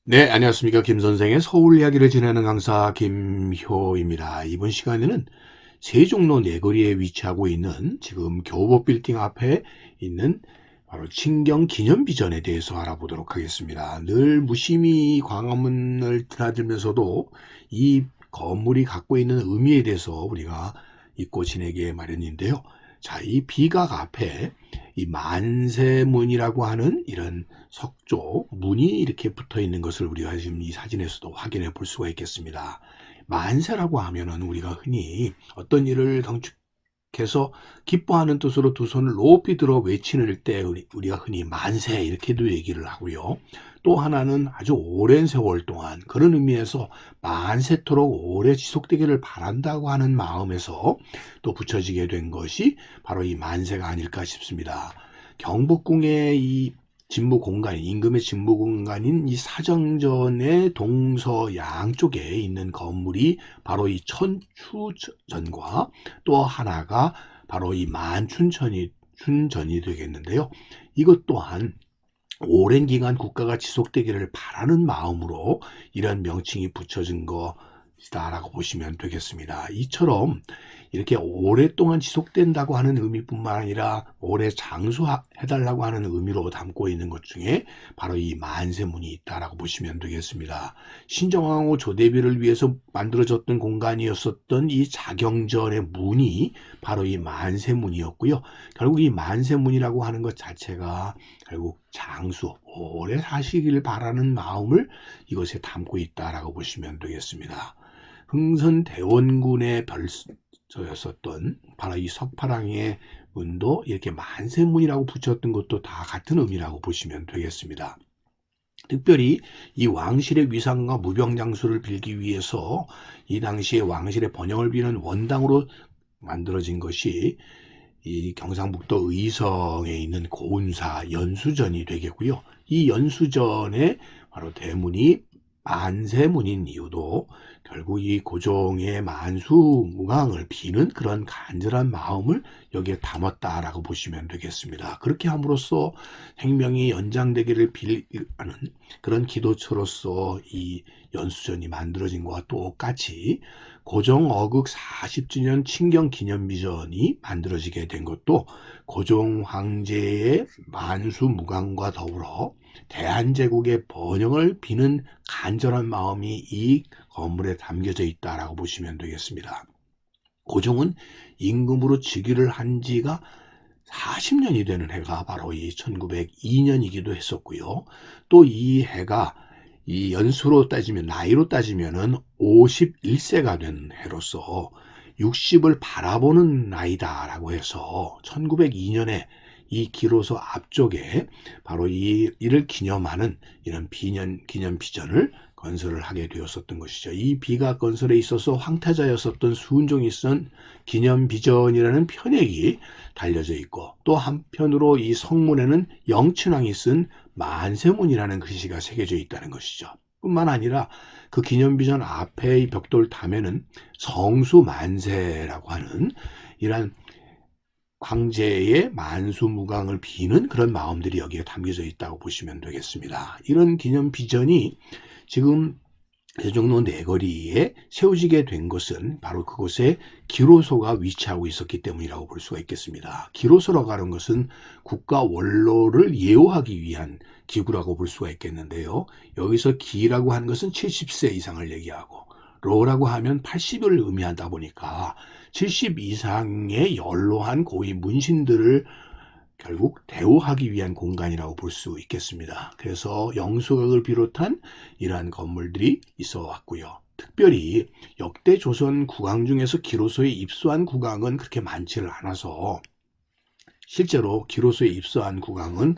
네, 안녕하십니까. 김 선생의 서울 이야기를 지내는 강사 김효입니다. 이번 시간에는 세종로 내거리에 위치하고 있는 지금 교보 빌딩 앞에 있는 바로 친경 기념비전에 대해서 알아보도록 하겠습니다. 늘 무심히 광화문을 드나들면서도 이 건물이 갖고 있는 의미에 대해서 우리가 잊고 지내기 마련인데요. 자, 이 비각 앞에 이 만세문이라고 하는 이런 석조, 문이 이렇게 붙어 있는 것을 우리가 지금 이 사진에서도 확인해 볼 수가 있겠습니다. 만세라고 하면은 우리가 흔히 어떤 일을 경축해서 기뻐하는 뜻으로 두 손을 높이 들어 외치는 때 우리가 흔히 만세 이렇게도 얘기를 하고요. 또 하나는 아주 오랜 세월 동안 그런 의미에서 만세토록 오래 지속되기를 바란다고 하는 마음에서 또 붙여지게 된 것이 바로 이 만세가 아닐까 싶습니다. 경복궁의 이 진무 공간, 임금의 진무 공간인 이 사정전의 동서 양쪽에 있는 건물이 바로 이 천추전과 또 하나가 바로 이 만춘전이 되겠는데요. 이것 또한 오랜 기간 국가가 지속되기를 바라는 마음으로 이런 명칭이 붙여진 것이다라고 보시면 되겠습니다. 이처럼 이렇게 오랫동안 지속된다고 하는 의미뿐만 아니라 오래 장수해달라고 하는 의미로 담고 있는 것 중에 바로 이 만세문이 있다라고 보시면 되겠습니다. 신정왕후 조대비를 위해서 만들어졌던 공간이었었던 이 자경전의 문이 바로 이 만세문이었고요. 결국 이 만세문이라고 하는 것 자체가 결국 장수, 오래 사시기를 바라는 마음을 이것에 담고 있다라고 보시면 되겠습니다. 흥선대원군의 별서였었던 바로 이 석파랑의 문도 이렇게 만세문이라고 붙였던 것도 다 같은 의미라고 보시면 되겠습니다. 특별히 이 왕실의 위상과 무병장수를 빌기 위해서 이 당시에 왕실의 번영을 비는 원당으로 만들어진 것이 이 경상북도 의성에 있는 고운사 연수전이 되겠고요. 이 연수전에 바로 대문이 만세문인 이유도 결국 이 고종의 만수무강을 비는 그런 간절한 마음을 여기에 담았다라고 보시면 되겠습니다. 그렇게 함으로써 생명이 연장되기를 빌는 그런 기도처로서 이 연수전이 만들어진 것과 똑같이 고종 어극 40주년 친경 기념비전이 만들어지게 된 것도 고종 황제의 만수무강과 더불어 대한제국의 번영을 비는 간절한 마음이 이 건물에 담겨져 있다라고 보시면 되겠습니다. 고종은 임금으로 즉위를 한 지가 40년이 되는 해가 바로 이 1902년이기도 했었고요. 또 이 해가 이 연수로 따지면 나이로 따지면은 51세가 된 해로서 60을 바라보는 나이다라고 해서 1902년에 이 기로소 앞쪽에 바로 이를 기념하는 이런 기념 비전을 건설을 하게 되었었던 것이죠. 이 비각 건설에 있어서 황태자였었던 수은종이 쓴 기념 비전이라는 편액이 달려져 있고 또 한편으로 이 성문에는 영춘왕이 쓴 만세문이라는 글씨가 새겨져 있다는 것이죠. 뿐만 아니라 그 기념비전 앞에 이 벽돌 담에는 성수만세라고 하는 이러한 황제의 만수무강을 비는 그런 마음들이 여기에 담겨져 있다고 보시면 되겠습니다. 이런 기념비전이 지금 세종로 내거리에 세워지게 된 것은 바로 그곳에 기로소가 위치하고 있었기 때문이라고 볼 수가 있겠습니다. 기로소라고 하는 것은 국가 원로를 예우하기 위한 기구라고 볼 수가 있겠는데요. 여기서 기라고 하는 것은 70세 이상을 얘기하고 로라고 하면 80을 의미한다 보니까 70 이상의 연로한 고위 문신들을 결국 대우하기 위한 공간이라고 볼 수 있겠습니다. 그래서 영수각을 비롯한 이러한 건물들이 있어 왔고요. 특별히 역대 조선 국왕 중에서 기로소에 입수한 국왕은 그렇게 많지를 않아서 실제로 기로소에 입수한 국왕은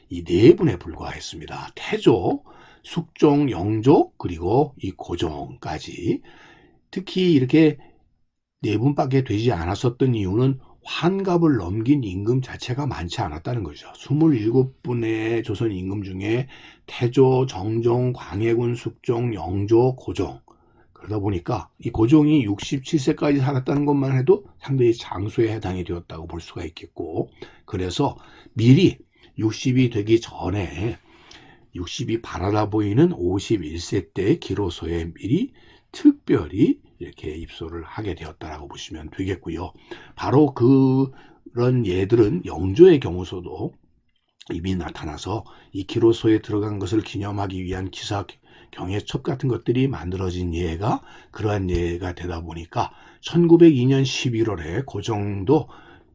이 네 분에 불과했습니다. 태조, 숙종, 영조, 그리고 이 고종까지. 특히 이렇게 네 분밖에 되지 않았었던 이유는 환갑을 넘긴 임금 자체가 많지 않았다는 거죠. 27분의 조선 임금 중에 태조, 정종, 광해군, 숙종, 영조, 고종. 그러다 보니까 이 고종이 67세까지 살았다는 것만 해도 상당히 장수에 해당이 되었다고 볼 수가 있겠고, 그래서 미리 60이 되기 전에 60이 바라다 보이는 51세 때 기로소에 미리 특별히 이렇게 입소를 하게 되었다라고 보시면 되겠고요. 바로 그런 예들은 영조의 경우서도 이미 나타나서 이 기로소에 들어간 것을 기념하기 위한 기사 경애첩 같은 것들이 만들어진 예가 그러한 예가 되다 보니까 1902년 11월에 고종도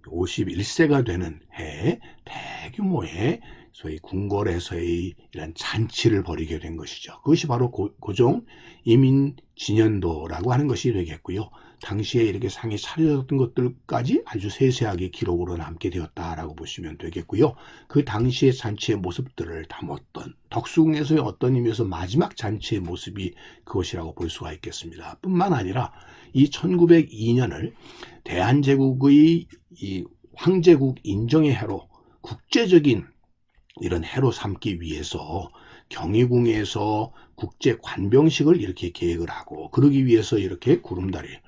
51세가 되는 해에 대규모의 소위 궁궐에서의 이런 잔치를 벌이게 된 것이죠. 그것이 바로 고종 이민진년도라고 하는 것이 되겠고요. 당시에 이렇게 상이 차려졌던 것들까지 아주 세세하게 기록으로 남게 되었다라고 보시면 되겠고요. 그 당시의 잔치의 모습들을 담았던 덕수궁에서의 어떤 의미에서 마지막 잔치의 모습이 그것이라고 볼 수가 있겠습니다. 뿐만 아니라 이 1902년을 대한제국의 이 황제국 인정의 해로 국제적인 이런 해로 삼기 위해서 경희궁에서 국제 관병식을 이렇게 계획을 하고 그러기 위해서 이렇게 구름다리를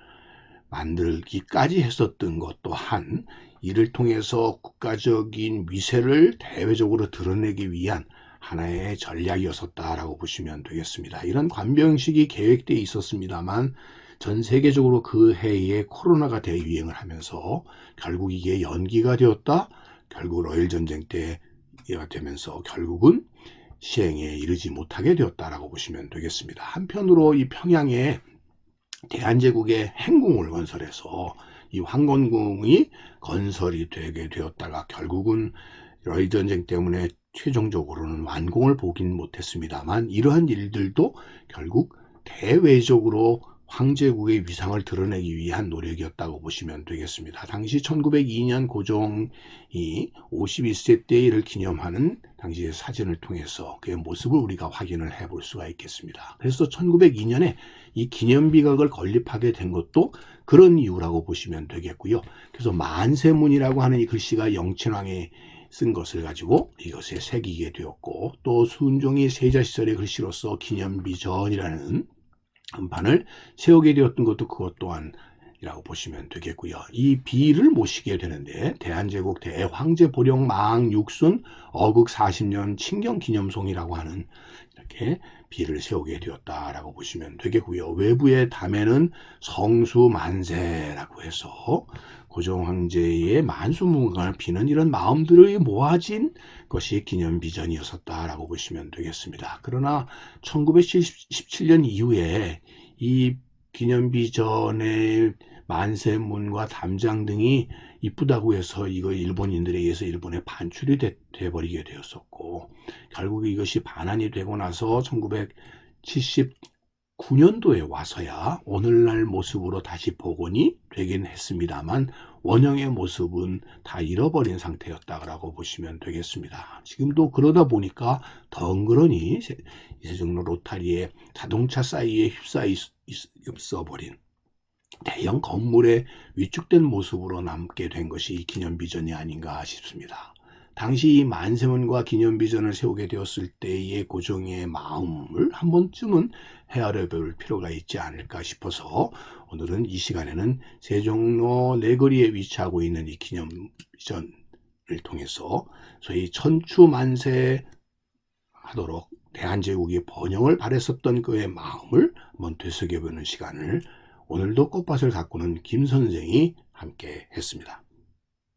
만들기까지 했었던 것 또한 이를 통해서 국가적인 위세를 대외적으로 드러내기 위한 하나의 전략이었었다라고 보시면 되겠습니다. 이런 관병식이 계획되어 있었습니다만 전 세계적으로 그 해에 코로나가 대유행을 하면서 결국 이게 연기가 되었다. 결국 러일 전쟁 때가 되면서 결국은 시행에 이르지 못하게 되었다라고 보시면 되겠습니다. 한편으로 이 평양에 대한제국의 행궁을 건설해서 이 황건궁이 건설이 되게 되었다가 결국은 러일 전쟁 때문에 최종적으로는 완공을 보긴 못했습니다만 이러한 일들도 결국 대외적으로 황제국의 위상을 드러내기 위한 노력이었다고 보시면 되겠습니다. 당시 1902년 고종이 51세 때 이를 기념하는 당시의 사진을 통해서 그의 모습을 우리가 확인을 해볼 수가 있겠습니다. 그래서 1902년에 이 기념비각을 건립하게 된 것도 그런 이유라고 보시면 되겠고요. 그래서 만세문이라고 하는 이 글씨가 영친왕이 쓴 것을 가지고 이것에 새기게 되었고 또 순종이 세자 시절의 글씨로서 기념비전이라는 한판을 세우게 되었던 것도 그것 또한이라고 보시면 되겠고요. 이 비를 모시게 되는데 대한제국 대황제 보령 망 육순 어극 40년 친경기념송이라고 하는 이렇게 비를 세우게 되었다라고 보시면 되겠고요. 외부의 담에는 성수만세라고 해서 고종 황제의 만수무강을 비는 이런 마음들이 모아진 것이 기념비전이었었다라고 보시면 되겠습니다. 그러나 1917년 이후에 이 기념비전의 만세문과 담장 등이 이쁘다고 해서 이거 일본인들에 의해서 일본에 반출이 돼버리게 되었었고 결국 이것이 반환이 되고 나서 1979년도에 와서야 오늘날 모습으로 다시 복원이 되긴 했습니다만 원형의 모습은 다 잃어버린 상태였다고 보시면 되겠습니다. 지금도 그러다 보니까 덩그러니 세종로 로타리에 자동차 사이에 휩싸여버린 대형 건물에 위축된 모습으로 남게 된 것이 이 기념비전이 아닌가 싶습니다. 당시 이 만세문과 기념비전을 세우게 되었을 때의 고종의 마음을 한 번쯤은 헤아려 볼 필요가 있지 않을까 싶어서 오늘은 이 시간에는 세종로 내거리에 위치하고 있는 이 기념비전을 통해서 소위 천추만세 하도록 대한제국이 번영을 바랬었던 그의 마음을 한번 되새겨보는 시간을 오늘도 꽃밭을 가꾸는 김 선생이 함께 했습니다.